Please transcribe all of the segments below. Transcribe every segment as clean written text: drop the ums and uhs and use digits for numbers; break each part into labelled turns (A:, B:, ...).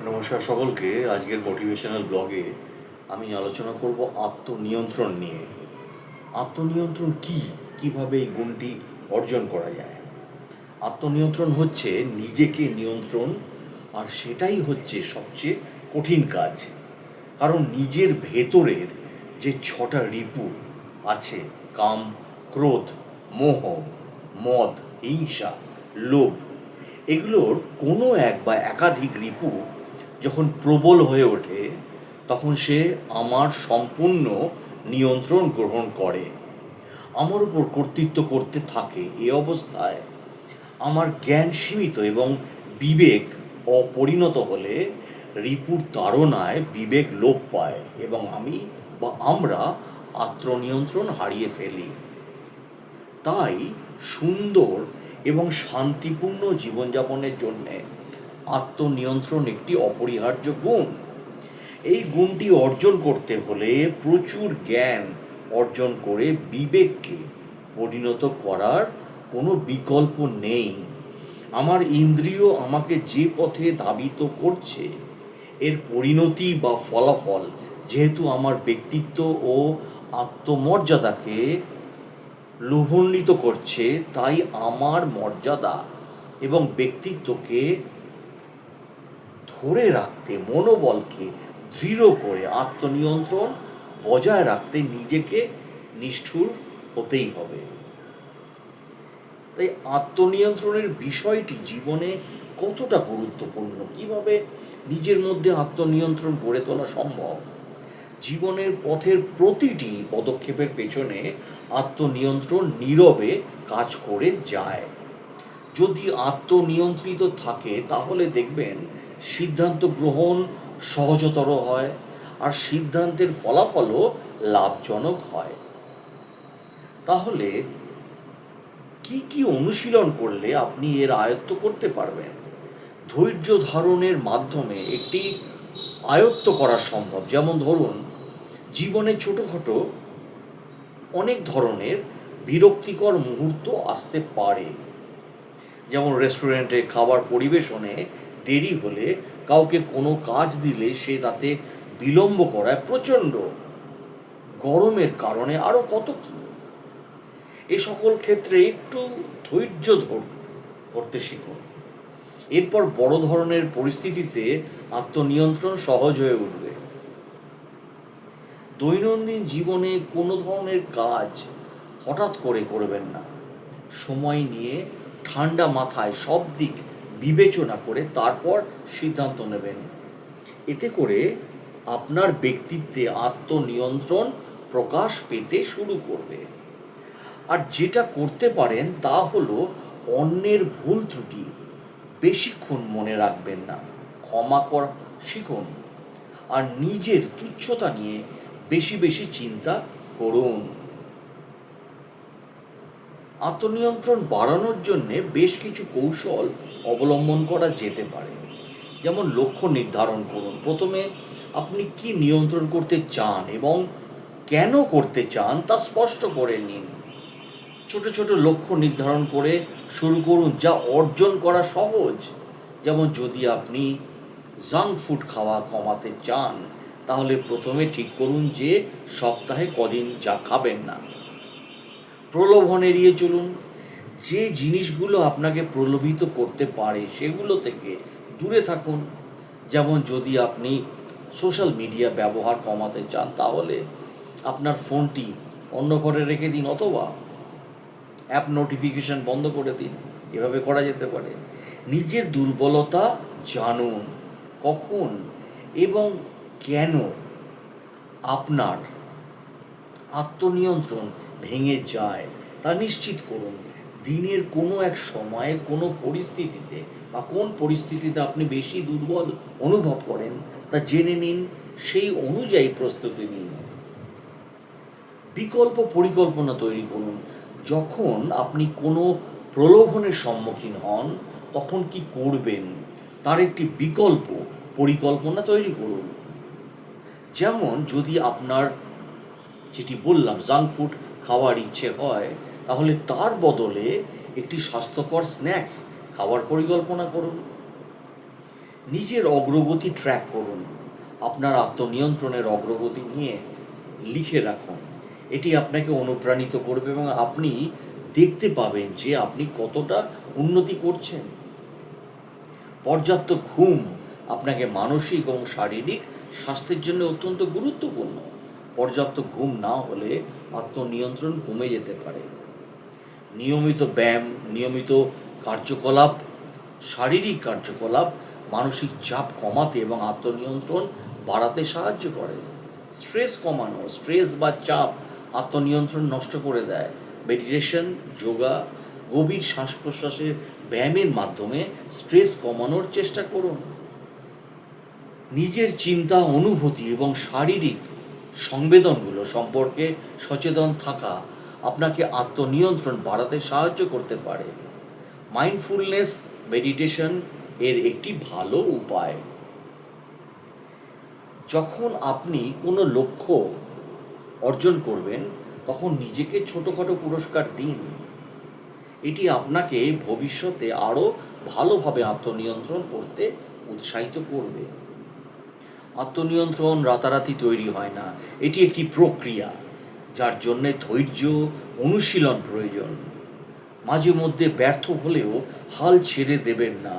A: নমস্কার সকলকে। আজকের মোটিভেশনাল ব্লগে আমি আলোচনা করব আত্মনিয়ন্ত্রণ নিয়ে। আত্মনিয়ন্ত্রণ কি, কিভাবে এই গুণটি অর্জন করা যায়? আত্মনিয়ন্ত্রণ হচ্ছে নিজেকে নিয়ন্ত্রণ, আর সেটাই হচ্ছে সবচেয়ে কঠিন কাজ। কারণ নিজের ভেতরের যে 6টা রিপু আছে, কাম, ক্রোধ, মোহ, মদ, হিংসা, লোভ, এগুলোর কোনো এক বা একাধিক রিপু যখন প্রবল হয়ে ওঠে, তখন সে আমার সম্পূর্ণ নিয়ন্ত্রণ গ্রহণ করে, আমার উপর কর্তৃত্ব করতে থাকে। এ অবস্থায় আমার জ্ঞান সীমিত এবং বিবেক অপরিণত হলে রিপুর তাড়নায় বিবেক লোপ পায় এবং আমি বা আমরা আত্মনিয়ন্ত্রণ হারিয়ে ফেলি। তাই সুন্দর এবং শান্তিপূর্ণ জীবনযাপনের জন্যে আত্মনিয়ন্ত্রণ একটি অপরিহার্য গুণ। এই গুণটি অর্জন করতে হলে প্রচুর জ্ঞান অর্জন করে বিবেককে পরিণত করার কোনো বিকল্প নেই। আমার ইন্দ্রিয় আমাকে যে পথে ধাবিত করছে, এর পরিণতি বা ফলাফল যেহেতু আমার ব্যক্তিত্ব ও আত্মমর্যাদাকে লোভান্বিত করছে, তাই আমার মর্যাদা এবং ব্যক্তিত্বকে ধরে রাখতে, মনোবলকে দৃঢ় করে আত্মনিয়ন্ত্রণ বজায় রাখতে নিজেকে নিষ্ঠুর হতেই হবে। তাই আত্মনিয়ন্ত্রণের বিষয়টি জীবনে কতটা গুরুত্বপূর্ণ, কিভাবে নিজের মধ্যে আত্মনিয়ন্ত্রণ গড়ে তোলা সম্ভব? জীবনের পথের প্রতিটি পদক্ষেপের পেছনে আত্মনিয়ন্ত্রণ নীরবে কাজ করে যায়। যদি আত্মনিয়ন্ত্রিত থাকে তাহলে দেখবেন সিদ্ধান্ত গ্রহণ সহজতর হয়, আর সিদ্ধান্তের ফলাফলও লাভজনক হয়। তাহলে কি কি অনুশীলন করলে আপনি এর আয়ত্ত করতে পারবেন? ধৈর্য ধারণের মাধ্যমে একটি আয়ত্ত করা সম্ভব। যেমন ধরুন, জীবনে ছোটোখাটো অনেক ধরনের বিরক্তিকর মুহূর্ত আসতে পারে। যেমন রেস্টুরেন্টে খাবার পরিবেশনে দেরি হলে, কাউকে কোনো কাজ দিলে সে তাতে বিলম্ব করায়, প্রচণ্ড গরমের কারণে, আরও কত কী। এ সকল ক্ষেত্রে একটু ধৈর্য ধরতে শিখুন। এরপর বড় ধরনের পরিস্থিতিতে আত্মনিয়ন্ত্রণ সহজ হয়ে উঠবে। দৈনন্দিন জীবনে কোনো ধরনের কাজ হঠাৎ করে করবেন না। সময় নিয়ে ঠান্ডা মাথায় সব দিক বিবেচনা করে তারপর সিদ্ধান্ত নেবেন। এতে করে আপনার ব্যক্তিত্বে আত্মনিয়ন্ত্রণ প্রকাশ পেতে শুরু করবে। আর যেটা করতে পারেন তা হলো, অন্যের ভুল ত্রুটি বেশিক্ষণ মনে রাখবেন না, ক্ষমা করা শিখুন, আর নিজের তুচ্ছতা নিয়ে বেশি বেশি চিন্তা করুন। আত্মনিয়ন্ত্রণ বাড়ানোর জন্যে বেশ কিছু কৌশল অবলম্বন করা যেতে পারে। যেমন লক্ষ্য নির্ধারণ করুন। প্রথমে আপনি কি নিয়ন্ত্রণ করতে চান এবং কেন করতে চান তা স্পষ্ট করে নিন। ছোট ছোট লক্ষ্য নির্ধারণ করে শুরু করুন, যা অর্জন করা সহজ। যেমন যদি আপনি জাঙ্ক ফুড খাওয়া কমাতে চান, তাহলে প্রথমে ঠিক করুন যে সপ্তাহে কদিন যা খাবেন না। প্রলোভন এড়িয়ে চলুন। যে জিনিসগুলো আপনাকে প্রলোভিত করতে পারে সেগুলো থেকে দূরে থাকুন। যেমন যদি আপনি সোশ্যাল মিডিয়া ব্যবহার কমাতে চান, তাহলে আপনার ফোনটি অন্য ঘরে রেখে দিন, অথবা অ্যাপ নোটিফিকেশন বন্ধ করে দিন। এভাবে করা যেতে পারে। নিজের দুর্বলতা জানুন। কখন এবং কেন আপনার আত্মনিয়ন্ত্রণ ভেঙে যায় তা নিশ্চিত করুন। দিনের কোনো এক সময়ে কোনো পরিস্থিতিতে বা কোন পরিস্থিতিতে আপনি বেশি দুর্বল অনুভব করেন তা জেনে নিন, সেই অনুযায়ী প্রস্তুতি নিন। বিকল্প পরিকল্পনা তৈরি করুন। যখন আপনি কোনো প্রলোভনের সম্মুখীন হন, তখন কি করবেন তার একটি বিকল্প পরিকল্পনা তৈরি করুন। যেমন যদি আপনার, যেটি বললাম, জাঙ্ক ফুড খাওয়ার ইচ্ছে হয়, তাহলে তার বদলে একটি স্বাস্থ্যকর স্ন্যাক্স খাওয়ার পরিকল্পনা করুন। নিজের অগ্রগতি ট্র্যাক করুন, আপনার আত্মনিয়ন্ত্রণের অগ্রগতি নিয়ে লিখে রাখুন। এটি আপনাকে অনুপ্রাণিত করবে এবং আপনি দেখতে পাবেন যে আপনি কতটা উন্নতি করছেন। পর্যাপ্ত ঘুম আপনাকে মানসিক এবং শারীরিক স্বাস্থ্যের জন্য অত্যন্ত গুরুত্বপূর্ণ। পর্যাপ্ত ঘুম না হলে আত্মনিয়ন্ত্রণ কমে যেতে পারে। নিয়মিত ব্যায়াম, নিয়মিত কার্যকলাপ, শারীরিক কার্যকলাপ মানসিক চাপ কমাতে এবং আত্মনিয়ন্ত্রণ বাড়াতে সাহায্য করে। স্ট্রেস কমানো, স্ট্রেস বা চাপ আত্মনিয়ন্ত্রণ নষ্ট করে দেয়। মেডিটেশন, যোগা, গভীর শ্বাস প্রশ্বাসের ব্যায়ামের মাধ্যমে স্ট্রেস কমানোর চেষ্টা করুন। নিজের চিন্তা, অনুভূতি এবং শারীরিক সংবেদনগুলো সম্পর্কে সচেতন থাকা আপনাকে আত্মনিয়ন্ত্রণ বাড়াতে সাহায্য করতে পারে। মাইন্ডফুলনেস মেডিটেশন এর একটি ভালো উপায়। যখন আপনি কোনো লক্ষ্য অর্জন করবেন তখন নিজেকে ছোটোখাটো পুরস্কার দিন। এটি আপনাকে ভবিষ্যতে আরও ভালোভাবে আত্মনিয়ন্ত্রণ করতে উৎসাহিত করবে। আত্মনিয়ন্ত্রণ রাতারাতি তৈরি হয় না, এটি একটি প্রক্রিয়া যার জন্যে ধৈর্য, অনুশীলন প্রয়োজন। মাঝে মধ্যে ব্যর্থ হলেও হাল ছেড়ে দেবেন না।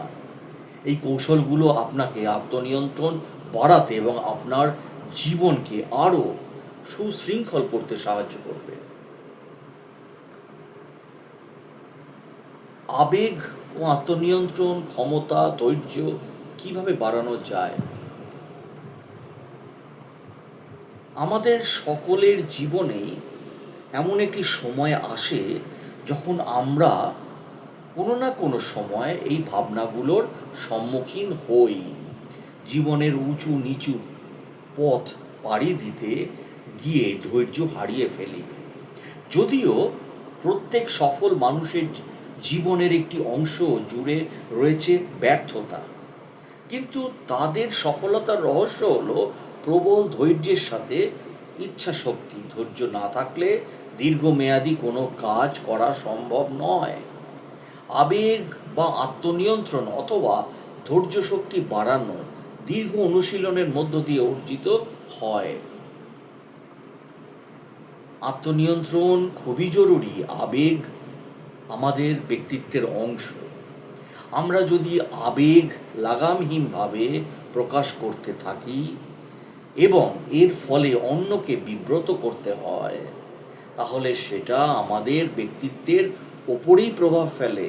A: এই কৌশলগুলো আপনাকে আত্মনিয়ন্ত্রণ বাড়াতে এবং আপনার জীবনকে আরও সুশৃঙ্খল করতে সাহায্য করবে। আবেগ ও আত্মনিয়ন্ত্রণ ক্ষমতা, ধৈর্য কিভাবে বাড়ানো যায়? আমাদের সকলের জীবনেই এমন একটি সময় আসে যখন আমরা কোনো না কোনো সময় এই ভাবনাগুলোর সম্মুখীন হই। জীবনের উঁচু নিচু পথ পাড়ি দিতে গিয়ে ধৈর্য হারিয়ে ফেলি। যদিও প্রত্যেক সফল মানুষের জীবনের একটি অংশ জুড়ে রয়েছে ব্যর্থতা, কিন্তু তাদের সফলতার রহস্য হলো প্রবল ধৈর্যের সাথে ইচ্ছাশক্তি। ধৈর্য না থাকলে দীর্ঘমেয়াদী কোনো কাজ করা সম্ভব নয়। আবেগ বা আত্মনিয়ন্ত্রণ অথবা ধৈর্য শক্তি বাড়ানো দীর্ঘ অনুশীলনের মধ্য দিয়ে অর্জিত হয়। আত্মনিয়ন্ত্রণ খুবই জরুরি। আবেগ আমাদের ব্যক্তিত্বের অংশ। আমরা যদি আবেগ লাগামহীনভাবে প্রকাশ করতে থাকি এবং এর ফলে অন্যকে বিব্রত করতে হয়, তাহলে সেটা আমাদের ব্যক্তিত্বের ওপরেই প্রভাব ফেলে,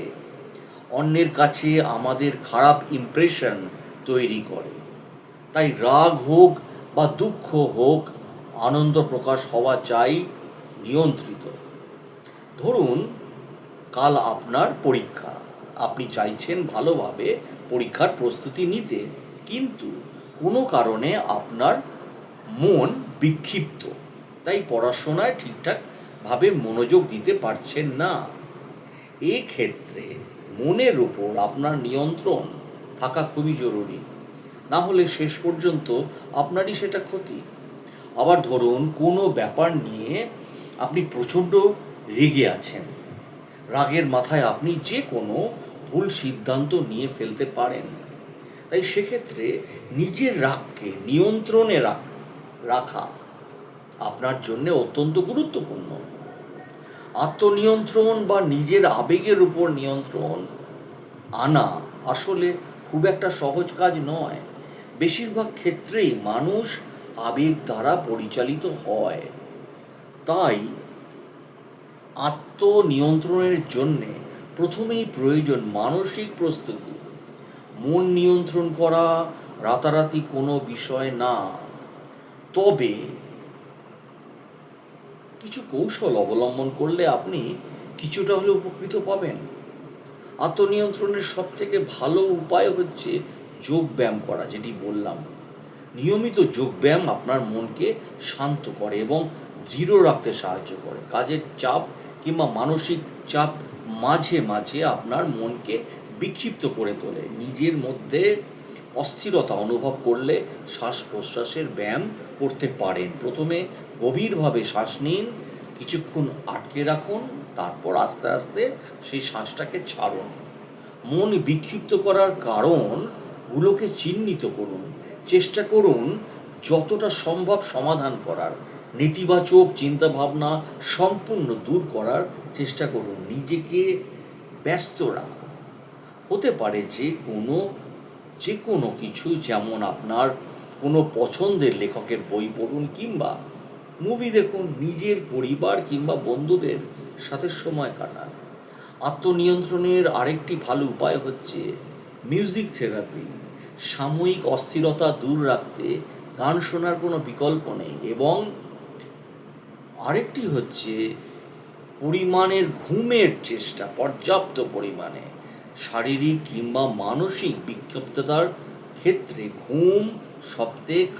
A: অন্যের কাছে আমাদের খারাপ ইমপ্রেশন তৈরি করে। তাই রাগ হোক বা দুঃখ হোক, আনন্দ প্রকাশ হওয়া চাই নিয়ন্ত্রিত। ধরুন কাল আপনার পরীক্ষা, আপনি চাইছেন ভালোভাবে পরীক্ষার প্রস্তুতি নিতে, কিন্তু কোনো কারণে আপনার মন বিক্ষিপ্ত, তাই পড়াশোনায় ঠিকঠাকভাবে মনোযোগ দিতে পারছেন না। এক্ষেত্রে মনের উপর আপনার নিয়ন্ত্রণ থাকা খুবই জরুরি, না হলে শেষ পর্যন্ত আপনারই সেটা ক্ষতি। আবার ধরুন কোনো ব্যাপার নিয়ে আপনি প্রচণ্ড রেগে আছেন, রাগের মাথায় আপনি যে কোনো ভুল সিদ্ধান্ত নিয়ে ফেলতে পারেন। তাই সেক্ষেত্রে নিজের রাগকে নিয়ন্ত্রণে রাখা আপনার জন্য অত্যন্ত গুরুত্বপূর্ণ। আত্মনিয়ন্ত্রণ বা নিজের আবেগের উপর নিয়ন্ত্রণ আনা আসলে খুব একটা সহজ কাজ নয়। বেশিরভাগ ক্ষেত্রেই মানুষ আবেগ দ্বারা পরিচালিত হয়। তাই আত্মনিয়ন্ত্রণের জন্যে প্রথমেই প্রয়োজন মানসিক প্রস্তুতি। মন নিয়ন্ত্রণ করা রাতারাতি কোনো বিষয় না, তবে কিছু কৌশল অবলম্বন করলে আপনি কিছুটা হলে উপকৃত পাবেন। আত্মনিয়ন্ত্রণের সবথেকে ভালো উপায় হচ্ছে যোগব্যায়াম করা, যেটি বললাম। নিয়মিত যোগব্যায়াম আপনার মনকে শান্ত করে এবং দৃঢ় রাখতে সাহায্য করে। কাজের চাপ কিংবা মানসিক চাপ মাঝে মাঝে আপনার মনকে বিক্ষিপ্ত করে তোলে। নিজের মধ্যে অস্থিরতা অনুভব করলে শ্বাস প্রশ্বাসের ব্যায়াম করতে পারেন। প্রথমে গভীরভাবে শ্বাস নিন, কিছুক্ষণ আটকে রাখুন, তারপর আস্তে আস্তে সেই শ্বাসটাকে ছাড়ুন। মন বিক্ষিপ্ত করার কারণ গুলোকে চিহ্নিত করুন, চেষ্টা করুন যতটা সম্ভব সমাধান করার, নেতিবাচক চিন্তাভাবনা সম্পূর্ণ দূর করার চেষ্টা করুন, নিজেকে ব্যস্ত রাখুন। হতে পারে যে কোনো কিছু, যেমন আপনার কোনো পছন্দের লেখকের বই পড়ুন কিংবা মুভি দেখুন, নিজের পরিবার কিংবা বন্ধুদের সাথে সময় কাটান। আত্মনিয়ন্ত্রণের আরেকটি ভালো উপায় হচ্ছে মিউজিক থেরাপি। সাময়িক অস্থিরতা দূর রাখতে গান শোনার কোনো বিকল্প নেই। এবং আরেকটি হচ্ছে পরিমাণের ঘুমের চেষ্টা, পর্যাপ্ত পরিমাণে। শারীরিক কিংবা মানসিক বিক্ষিপ্ততার ক্ষেত্রে ঘুম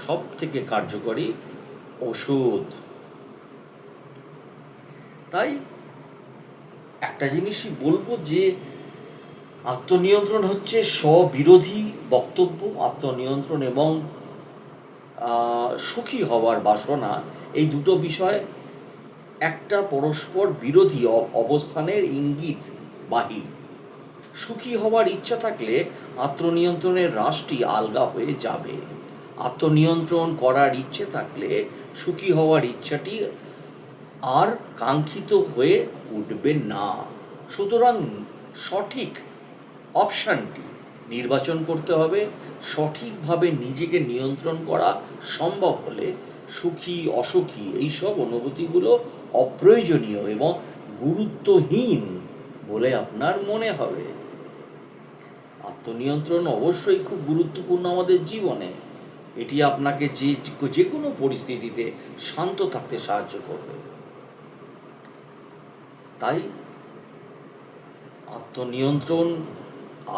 A: সব থেকে কার্যকরী ওষুধ। তাই একটা জিনিসই বলবো যে আত্মনিয়ন্ত্রণ হচ্ছে স্ববিরোধী বক্তব্য। আত্মনিয়ন্ত্রণ এবং সুখী হওয়ার বাসনা, এই দুটো বিষয় একটা পরস্পর বিরোধী অবস্থানের ইঙ্গিত বাহী। সুখী হওয়ার ইচ্ছা থাকলে আত্মনিয়ন্ত্রণের রাশটি আলগা হয়ে যাবে। আত্মনিয়ন্ত্রণ করার ইচ্ছে থাকলে সুখী হওয়ার ইচ্ছাটি আর কাঙ্ক্ষিত হয়ে উঠবে না। সুতরাং সঠিক অপশানটি নির্বাচন করতে হবে। সঠিকভাবে নিজেকে নিয়ন্ত্রণ করা সম্ভব হলে সুখী অসুখী এইসব অনুভূতিগুলো অপ্রয়োজনীয় এবং গুরুত্বহীন বলে আপনার মনে হবে। আত্মনিয়ন্ত্রণ অবশ্যই খুব গুরুত্বপূর্ণ আমাদের জীবনে। এটি আপনাকে যে কোনো পরিস্থিতিতে শান্ত থাকতে সাহায্য করবে। তাই আত্মনিয়ন্ত্রণ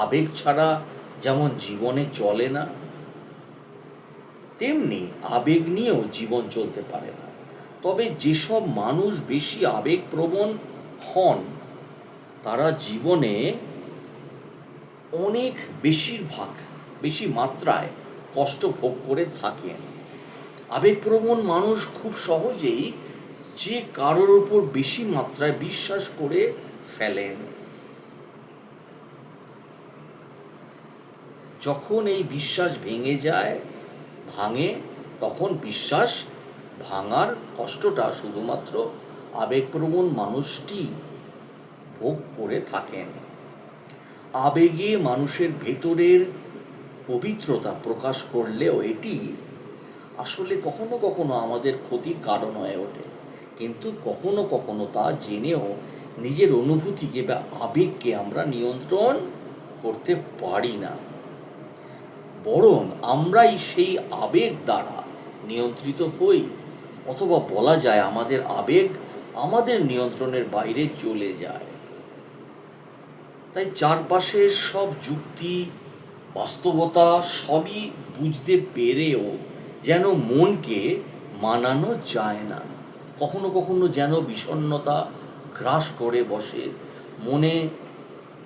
A: আবেগ ছাড়া যেমন জীবনে চলে না, তেমনি আবেগ নিয়েও জীবন চলতে পারে না। তবে যেসব মানুষ বেশি আবেগপ্রবণ হন, তারা জীবনে অনেক বেশি মাত্রায় কষ্ট ভোগ করে থাকেন। আবেগপ্রবণ মানুষ খুব সহজেই যে কারোর উপর বেশি মাত্রায় বিশ্বাস করে ফেলেন। যখন এই বিশ্বাস ভাঙে, তখন বিশ্বাস ভাঙার কষ্টটা শুধুমাত্র আবেগপ্রবণ মানুষটি ভোগ করে থাকেন। আবেগে মানুষের ভেতরের পবিত্রতা প্রকাশ করলেও এটি আসলে কখনো কখনো আমাদের ক্ষতির কারণ হয়ে ওঠে। কিন্তু কখনো কখনো তা জেনেও নিজের অনুভূতিকে বা আবেগকে আমরা নিয়ন্ত্রণ করতে পারি না, বরং আমরাই সেই আবেগ দ্বারা নিয়ন্ত্রিত হই। অথবা বলা যায় আমাদের আবেগ আমাদের নিয়ন্ত্রণের বাইরে চলে যায়। তাই চারপাশের সব যুক্তি, বাস্তবতা সবই বুঝতে পেরেও যেন মনকে মানানো যায় না। কখনো কখনো যেন বিষণ্ণতা গ্রাস করে বসে, মনে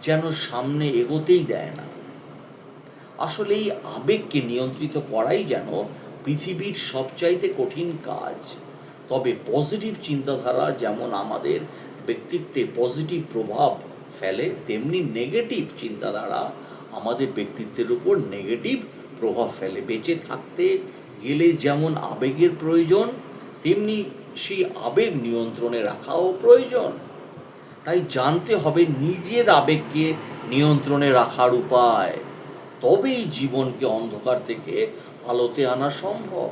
A: যেন সামনে এগোতেই দেয় না। আসলে এই আবেগকে নিয়ন্ত্রিত করাই যেন পৃথিবীর সবচাইতে কঠিন কাজ। তবে পজিটিভ চিন্তাধারা যেমন আমাদের ব্যক্তিত্বে পজিটিভ প্রভাব ফেলে, তেমনি নেগেটিভ চিন্তাধারা আমাদের ব্যক্তিত্বের উপর নেগেটিভ প্রভাব ফেলে। বেঁচে থাকতে গেলে যেমন আবেগের প্রয়োজন, তেমনি সেই আবেগ নিয়ন্ত্রণে রাখাও প্রয়োজন। তাই জানতে হবে নিজের আবেগকে নিয়ন্ত্রণে রাখার উপায়। তবেই জীবনকে অন্ধকার থেকে আলোতে আনা সম্ভব।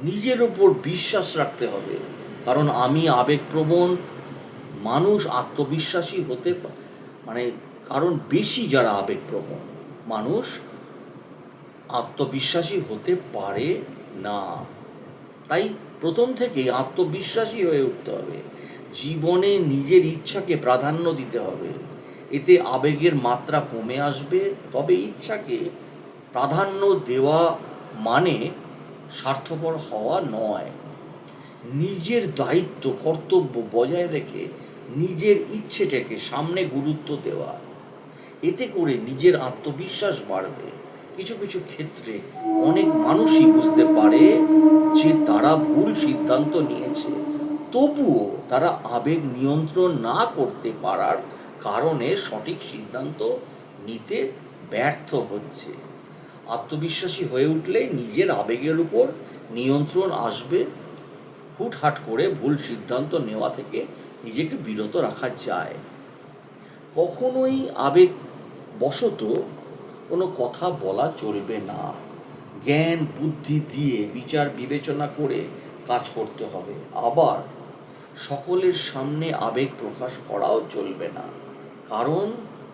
A: নিজের উপর বিশ্বাস রাখতে হবে, কারণ আমি আবেগপ্রবণ মানুষ আত্মবিশ্বাসী হতে কারণ বেশি যারা আবেগপ্রবণ মানুষ আত্মবিশ্বাসী হতে পারে না। তাই প্রথম থেকেই আত্মবিশ্বাসী হয়ে উঠতে হবে। জীবনে নিজের ইচ্ছাকে প্রাধান্য দিতে হবে। এতে আবেগের মাত্রা কমে আসবে। তবে ইচ্ছাকে প্রাধান্য দেওয়া মানে স্বার্থপর হওয়া নয়। নিজের দায়িত্ব কর্তব্য বজায় রেখে নিজের ইচ্ছেটাকে সামনে গুরুত্ব দেওয়া, এতে করে নিজের আত্মবিশ্বাস বাড়বে। কিছু কিছু ক্ষেত্রে অনেক মানুষই বুঝতে পারে যে তারা ভুল সিদ্ধান্ত নিয়েছে, তবুও তারা আবেগ নিয়ন্ত্রণ না করতে পারার কারণে সঠিক সিদ্ধান্ত নিতে ব্যর্থ হচ্ছে। আত্মবিশ্বাসী হয়ে উঠলে নিজের আবেগের উপর নিয়ন্ত্রণ আসবে। হুটহাট করে ভুল সিদ্ধান্ত নেওয়া থেকে নিজেকে বিরত রাখা যায়। কখনোই আবেগবশত কোনো কথা বলা চলবে না। জ্ঞান বুদ্ধি দিয়ে বিচার বিবেচনা করে কাজ করতে হবে। আবার সকলের সামনে আবেগ প্রকাশ করাও চলবে না, কারণ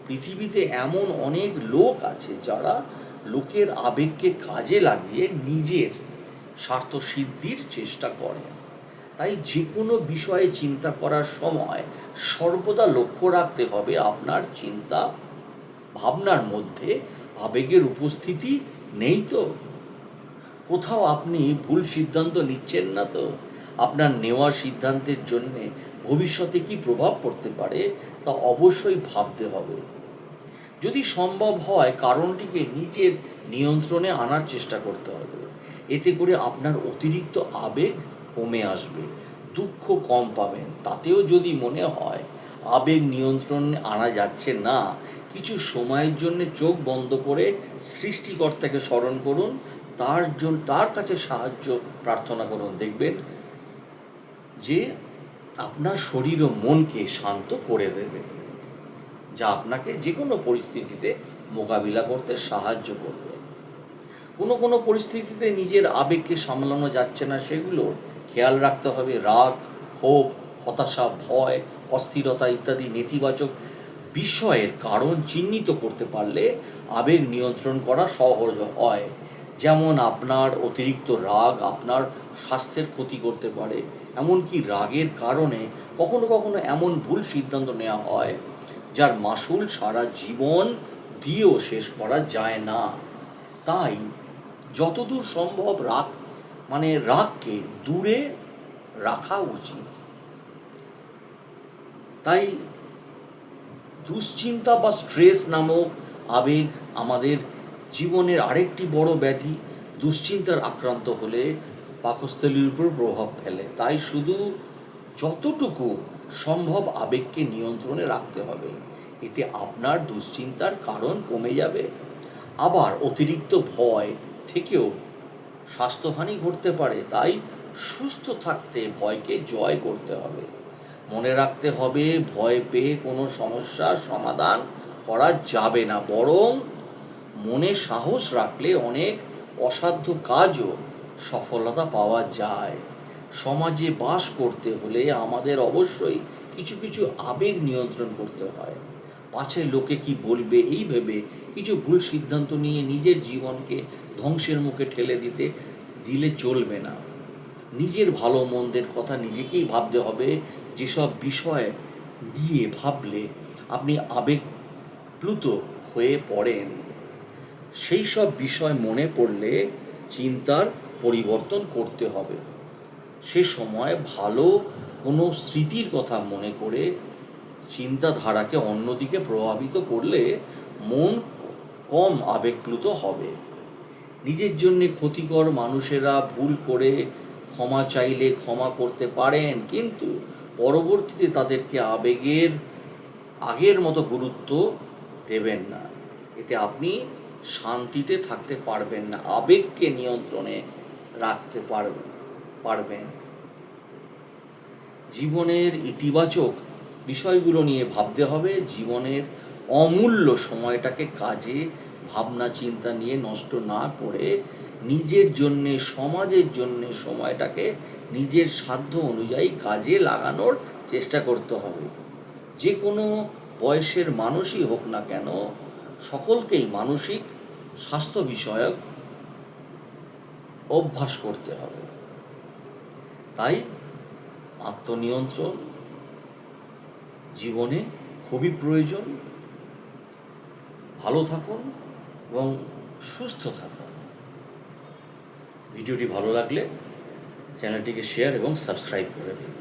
A: পৃথিবীতে এমন অনেক লোক আছে যারা লোকের আবেগকে কাজে লাগিয়ে নিজের স্বার্থসিদ্ধির চেষ্টা করে। তাই যে কোনো বিষয়ে চিন্তা করার সময় সর্বদা লক্ষ্য রাখতে হবে আপনার চিন্তা ভাবনার মধ্যে আবেগের উপস্থিতি নেই তো, কোথাও আপনি ভুল সিদ্ধান্ত নিচ্ছেন না তো, আপনার নেওয়া সিদ্ধান্তের জন্যে ভবিষ্যতে কি প্রভাব পড়তে পারে তা অবশ্যই ভাবতে হবে। যদি সম্ভব হয় কারণটিকে নিজের নিয়ন্ত্রণে আনার চেষ্টা করতে হবে। এতে করে আপনার অতিরিক্ত আবেগ কমে আসবে, দুঃখ কম পাবেন। তাতেও যদি মনে হয় আবেগ নিয়ন্ত্রণে আনা যাচ্ছে না, কিছু সময়ের জন্য চোখ বন্ধ করে সৃষ্টিকর্তাকে স্মরণ করুন, তার কাছে সাহায্য প্রার্থনা করুন। দেখবেন যে আপনার শরীর ও মনকে শান্ত করে দেবে, যা আপনাকে যে কোনো পরিস্থিতিতে মোকাবিলা করতে সাহায্য করবে। কোনো কোনো পরিস্থিতিতে নিজের আবেগকে সামলানো যাচ্ছে না, সেগুলো খেয়াল রাখতে হবে। রাগ, ক্ষোভ, হতাশা, ভয়, অস্থিরতা ইত্যাদি নেতিবাচক বিষয়ের কারণ চিহ্নিত করতে পারলে আবেগ নিয়ন্ত্রণ করা সহজ হয়। যেমন আপনার অতিরিক্ত রাগ আপনার স্বাস্থ্যের ক্ষতি করতে পারে। এমনকি রাগের কারণে কখনো কখনো এমন ভুল সিদ্ধান্ত নেওয়া হয় যার মাসুল সারা জীবন দিয়েও শেষ করা যায় না। তাই যতদূর সম্ভব রাগকে দূরে রাখা উচিত। তাই দুশ্চিন্তা বা স্ট্রেস নামক আবেগ আমাদের জীবনের আরেকটি বড় ব্যাধি। দুশ্চিন্তার আক্রান্ত হলে পাকস্থলীর উপর প্রভাব ফেলে। তাই শুধু যতটুকু সম্ভব আবেগকে নিয়ন্ত্রণে রাখতে হবে, এতে আপনার দুশ্চিন্তার কারণ কমে যাবে। আবার অতিরিক্ত ভয় থেকেও স্বাস্থ্যহানি ঘটতে পারে। তাই সুস্থ থাকতে ভয়কে জয় করতে হবে। মনে রাখতে হবে ভয় পেয়ে কোনো সমস্যার সমাধান করা যাবে না, বরং মনে সাহস রাখলে অনেক অসাধ্য কাজও সফলতা পাওয়া যায়। সমাজে বাস করতে হলে আমাদের অবশ্যই কিছু কিছু আবেগ নিয়ন্ত্রণ করতে হয়। পাছে লোকে কি বলবে এই ভেবে কিছু ভুল সিদ্ধান্ত নিয়ে নিজের জীবনকে ধ্বংসের মুখে ঠেলে দিলে চলবে না। নিজের ভালো মন্দের কথা নিজেকেই ভাবতে হবে। যেসব বিষয় নিয়ে ভাবলে আপনি আবেগপ্লুত হয়ে পড়েন, সেই সব বিষয় মনে পড়লে চিন্তার পরিবর্তন করতে হবে। সে সময় ভালো কোনো স্মৃতির কথা মনে করে চিন্তাধারাকে অন্যদিকে প্রভাবিত করলে মন কম আবেগপ্লুত হবে। নিজের জন্য ক্ষতিকর মানুষেরা ভুল করে ক্ষমা চাইলে ক্ষমা করতে পারেন, কিন্তু পরবর্তীতে তাদেরকে আগের মতো গুরুত্ব দেবেন না। এতে আপনি শান্তিতে থাকতে পারবেন না, আবেগকে নিয়ন্ত্রণে রাখতে পারবেন। জীবনের ইতিবাচক বিষয়গুলো নিয়ে ভাবতে হবে। জীবনের অমূল্য সময়টাকে কাজে ভাবনা চিন্তা নিয়ে নষ্ট না করে নিজের জন্যে সমাজের জন্যে সময়টাকে নিজের সাধ্য অনুযায়ী কাজে লাগানোর চেষ্টা করতে হবে। যে কোনো বয়সের মানুষই হোক না কেন, সকলকেই মানসিক স্বাস্থ্য বিষয়ক অভ্যাস করতে হবে। তাই আত্মনিয়ন্ত্রণ জীবনে খুবই প্রয়োজন। ভালো থাকুন এবং সুস্থ থাকুন। ভিডিওটি ভালো লাগলে চ্যানেলটিকে শেয়ার এবং সাবস্ক্রাইব করে দিন।